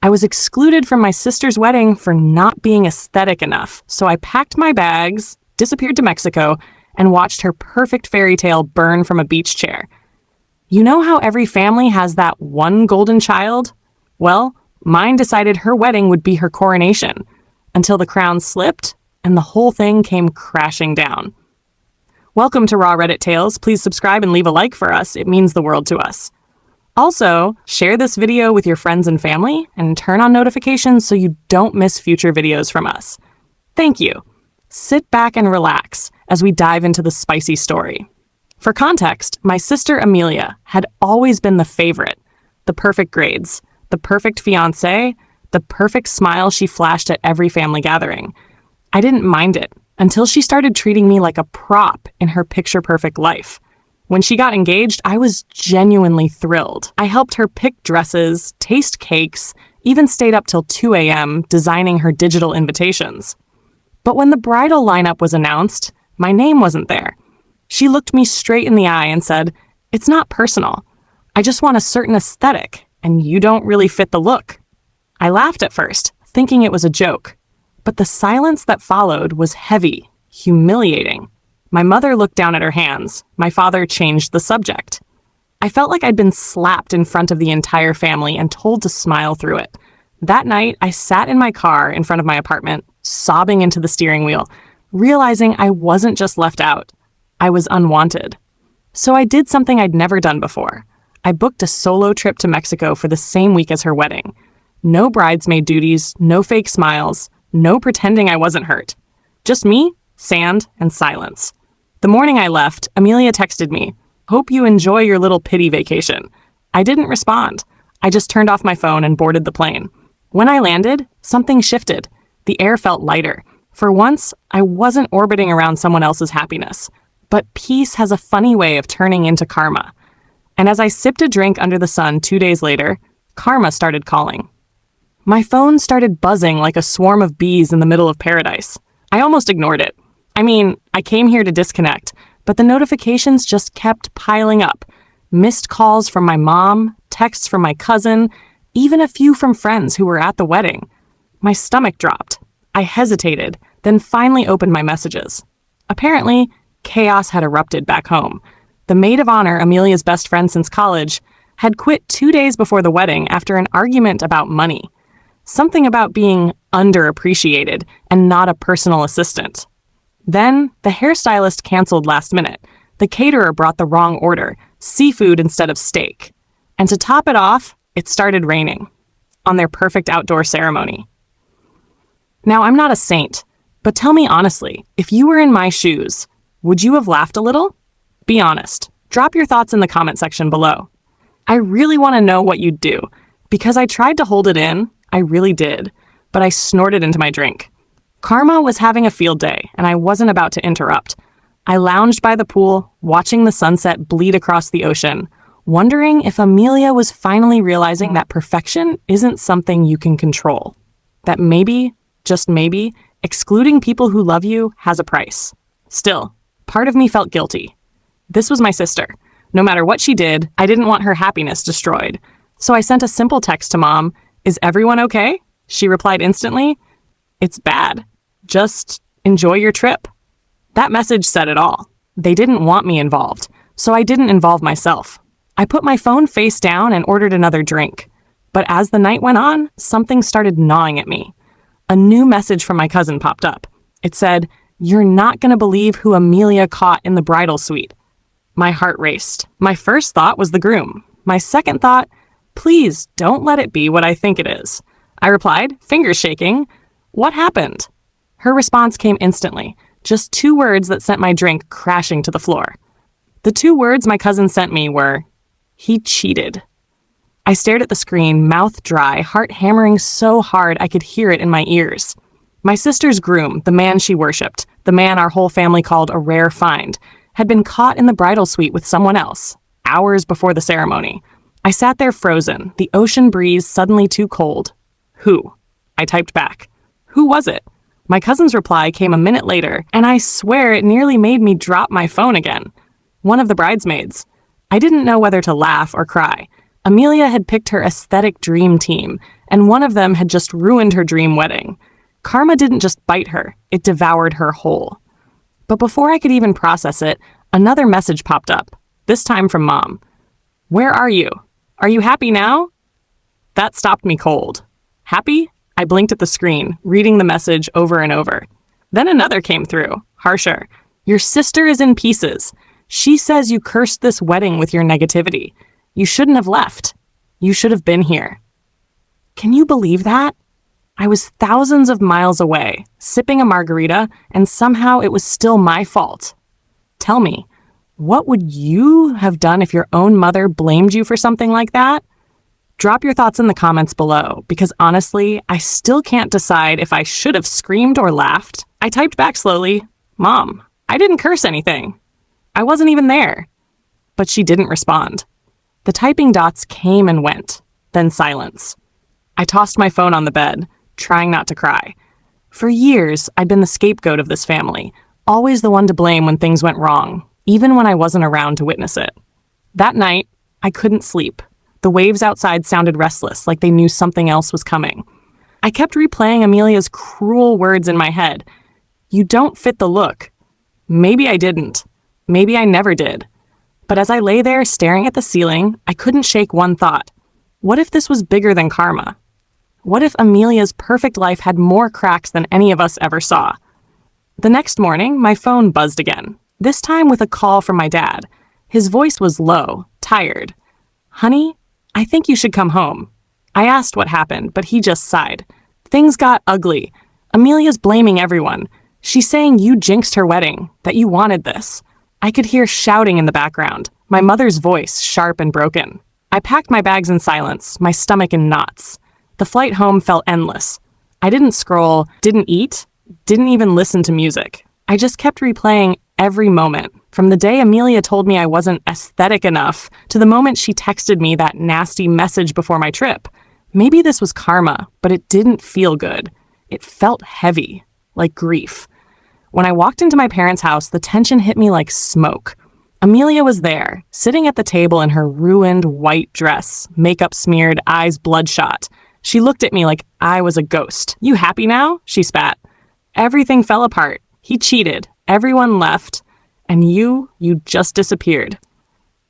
I was excluded from my sister's wedding for not being aesthetic enough, so I packed my bags, disappeared to Mexico, and watched her perfect fairy tale burn from a beach chair. You know how every family has that one golden child? Well, mine decided her wedding would be her coronation, until the crown slipped and the whole thing came crashing down. Welcome to Raw Reddit Tales. Please subscribe and leave a like for us. It means the world to us. Also, share this video with your friends and family and turn on notifications so you don't miss future videos from us. Thank you. Sit back and relax as we dive into the spicy story. For context, my sister Amelia had always been the favorite. The perfect grades, the perfect fiancé, the perfect smile she flashed at every family gathering. I didn't mind it until she started treating me like a prop in her picture-perfect life. When she got engaged, I was genuinely thrilled. I helped her pick dresses, taste cakes, even stayed up till 2 a.m. designing her digital invitations. But when the bridal lineup was announced, my name wasn't there. She looked me straight in the eye and said, "It's not personal. I just want a certain aesthetic, and you don't really fit the look." I laughed at first, thinking it was a joke. But the silence that followed was heavy, humiliating. My mother looked down at her hands. My father changed the subject. I felt like I'd been slapped in front of the entire family and told to smile through it. That night, I sat in my car in front of my apartment, sobbing into the steering wheel, realizing I wasn't just left out. I was unwanted. So I did something I'd never done before. I booked a solo trip to Mexico for the same week as her wedding. No bridesmaid duties, no fake smiles, no pretending I wasn't hurt. Just me, sand, and silence. The morning I left, Amelia texted me, "Hope you enjoy your little pity vacation." I didn't respond. I just turned off my phone and boarded the plane. When I landed, something shifted. The air felt lighter. For once, I wasn't orbiting around someone else's happiness. But peace has a funny way of turning into karma. And as I sipped a drink under the sun 2 days later, karma started calling. My phone started buzzing like a swarm of bees in the middle of paradise. I almost ignored it. I mean, I came here to disconnect, but the notifications just kept piling up. Missed calls from my mom, texts from my cousin, even a few from friends who were at the wedding. My stomach dropped. I hesitated, then finally opened my messages. Apparently, chaos had erupted back home. The maid of honor, Amelia's best friend since college, had quit 2 days before the wedding after an argument about money. Something about being underappreciated and not a personal assistant. Then, the hairstylist canceled last minute. The caterer brought the wrong order, seafood instead of steak. And to top it off, it started raining on their perfect outdoor ceremony. Now, I'm not a saint, but tell me honestly, if you were in my shoes, would you have laughed a little? Be honest. Drop your thoughts in the comment section below. I really want to know what you'd do, because I tried to hold it in, I really did, but I snorted into my drink. Karma was having a field day, and I wasn't about to interrupt. I lounged by the pool, watching the sunset bleed across the ocean, wondering if Amelia was finally realizing that perfection isn't something you can control. That maybe, just maybe, excluding people who love you has a price. Still, part of me felt guilty. This was my sister. No matter what she did, I didn't want her happiness destroyed. So I sent a simple text to Mom, "Is everyone okay?" She replied instantly, "It's bad. Just enjoy your trip." That message said it all. They didn't want me involved, so I didn't involve myself. I put my phone face down and ordered another drink. But as the night went on, something started gnawing at me. A new message from my cousin popped up. It said, "You're not going to believe who Amelia caught in the bridal suite." My heart raced. My first thought was the groom. My second thought, please don't let it be what I think it is. I replied, fingers shaking, "What happened?" Her response came instantly, just 2 words that sent my drink crashing to the floor. The 2 words my cousin sent me were, "He cheated." I stared at the screen, mouth dry, heart hammering so hard I could hear it in my ears. My sister's groom, the man she worshipped, the man our whole family called a rare find, had been caught in the bridal suite with someone else, hours before the ceremony. I sat there frozen, the ocean breeze suddenly too cold. Who? I typed back. Who was it? My cousin's reply came a minute later, and I swear it nearly made me drop my phone again. One of the bridesmaids. I didn't know whether to laugh or cry. Amelia had picked her aesthetic dream team, and one of them had just ruined her dream wedding. Karma didn't just bite her, it devoured her whole. But before I could even process it, another message popped up, this time from Mom. "Where are you? Are you happy now?" That stopped me cold. Happy? I blinked at the screen, reading the message over and over. Then another came through, harsher. "Your sister is in pieces. She says you cursed this wedding with your negativity. You shouldn't have left. You should have been here." Can you believe that? I was thousands of miles away, sipping a margarita, and somehow it was still my fault. Tell me, what would you have done if your own mother blamed you for something like that? Drop your thoughts in the comments below, because honestly, I still can't decide if I should have screamed or laughed. I typed back slowly, "Mom, I didn't curse anything. I wasn't even there." But she didn't respond. The typing dots came and went, then silence. I tossed my phone on the bed, trying not to cry. For years, I'd been the scapegoat of this family, always the one to blame when things went wrong, even when I wasn't around to witness it. That night, I couldn't sleep. The waves outside sounded restless, like they knew something else was coming. I kept replaying Amelia's cruel words in my head. "You don't fit the look." Maybe I didn't. Maybe I never did. But as I lay there staring at the ceiling, I couldn't shake one thought. What if this was bigger than karma? What if Amelia's perfect life had more cracks than any of us ever saw? The next morning, my phone buzzed again, this time with a call from my dad. His voice was low, tired. "Honey, I think you should come home." I asked what happened, but he just sighed. "Things got ugly. Amelia's blaming everyone. She's saying you jinxed her wedding, that you wanted this." I could hear shouting in the background, my mother's voice sharp and broken. I packed my bags in silence, my stomach in knots. The flight home felt endless. I didn't scroll, didn't eat, didn't even listen to music. I just kept replaying every moment, from the day Amelia told me I wasn't aesthetic enough to the moment she texted me that nasty message before my trip. Maybe this was karma, but it didn't feel good. It felt heavy, like grief. When I walked into my parents' house, the tension hit me like smoke. Amelia was there, sitting at the table in her ruined white dress, makeup smeared, eyes bloodshot. She looked at me like I was a ghost. "You happy now?" she spat. "Everything fell apart. He cheated. Everyone left. And you just disappeared."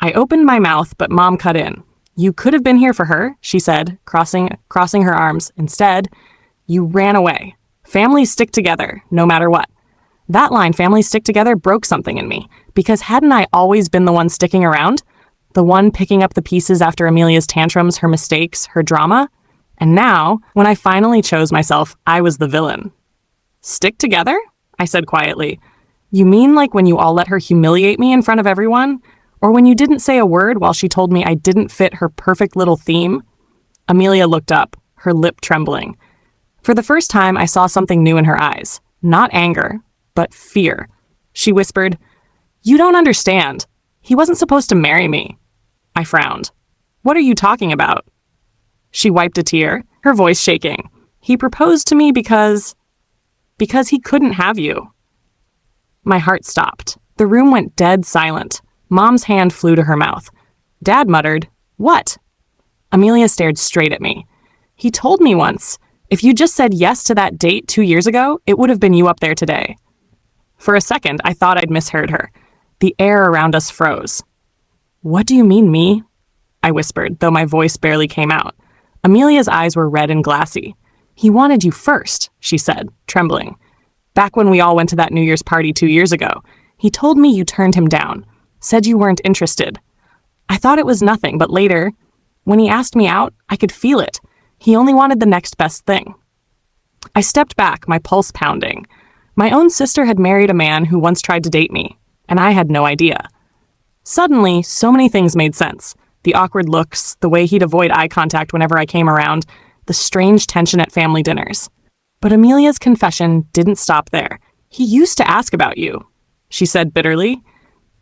I opened my mouth, but Mom cut in. "You could have been here for her," she said, crossing her arms. "Instead, you ran away. Families stick together, no matter what." That line, "families stick together," broke something in me, because hadn't I always been the one sticking around? The one picking up the pieces after Amelia's tantrums, her mistakes, her drama? And now, when I finally chose myself, I was the villain. "Stick together?" I said quietly. "You mean like when you all let her humiliate me in front of everyone? Or when you didn't say a word while she told me I didn't fit her perfect little theme?" Amelia looked up, her lip trembling. For the first time, I saw something new in her eyes. Not anger, but fear. She whispered, "You don't understand. He wasn't supposed to marry me." I frowned. "What are you talking about?" She wiped a tear, her voice shaking. "He proposed to me because he couldn't have you." My heart stopped. The room went dead silent. Mom's hand flew to her mouth. Dad muttered, "What?" Amelia stared straight at me. "He told me once, if you just said yes to that date 2 years ago, it would have been you up there today." For a second, I thought I'd misheard her. The air around us froze. "What do you mean, me?" I whispered, though my voice barely came out. Amelia's eyes were red and glassy. "He wanted you first," she said, trembling. "Back when we all went to that New Year's party 2 years ago, he told me you turned him down, said you weren't interested. I thought it was nothing, but later, when he asked me out, I could feel it. He only wanted the next best thing." I stepped back, my pulse pounding. My own sister had married a man who once tried to date me, and I had no idea. Suddenly, so many things made sense. The awkward looks, the way he'd avoid eye contact whenever I came around, the strange tension at family dinners. But Amelia's confession didn't stop there. "He used to ask about you," she said bitterly.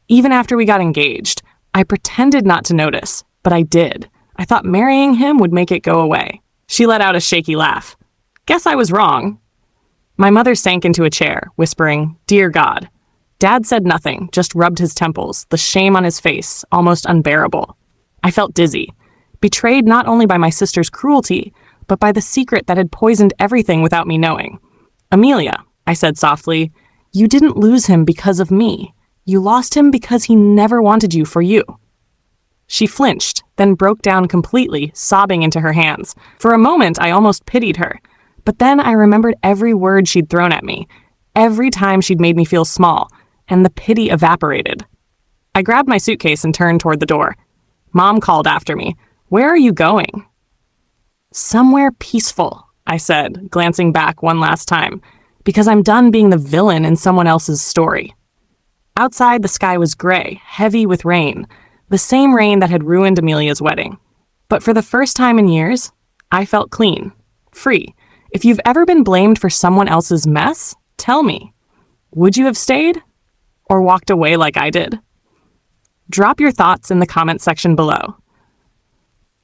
"Even after we got engaged, I pretended not to notice, but I did. I thought marrying him would make it go away." She let out a shaky laugh. "Guess I was wrong." My mother sank into a chair, whispering, "Dear God." Dad said nothing, just rubbed his temples, the shame on his face, almost unbearable. I felt dizzy. betrayed not only by my sister's cruelty, but by the secret that had poisoned everything without me knowing. Amelia, I said softly, you didn't lose him because of me. You lost him because he never wanted you for you. She flinched, then broke down completely, sobbing into her hands. For a moment, I almost pitied her. But then I remembered every word she'd thrown at me, every time she'd made me feel small, and the pity evaporated. I grabbed my suitcase and turned toward the door. Mom called after me. Where are you going? Somewhere peaceful, I said, glancing back one last time, because I'm done being the villain in someone else's story. Outside, the sky was gray, heavy with rain, the same rain that had ruined Amelia's wedding. But for the first time in years, I felt clean, free. If you've ever been blamed for someone else's mess, tell me. Would you have stayed? Or walked away like I did? Drop your thoughts in the comment section below.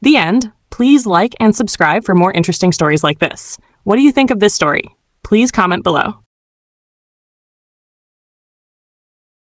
The end. Please like and subscribe for more interesting stories like this. What do you think of this story? Please comment below.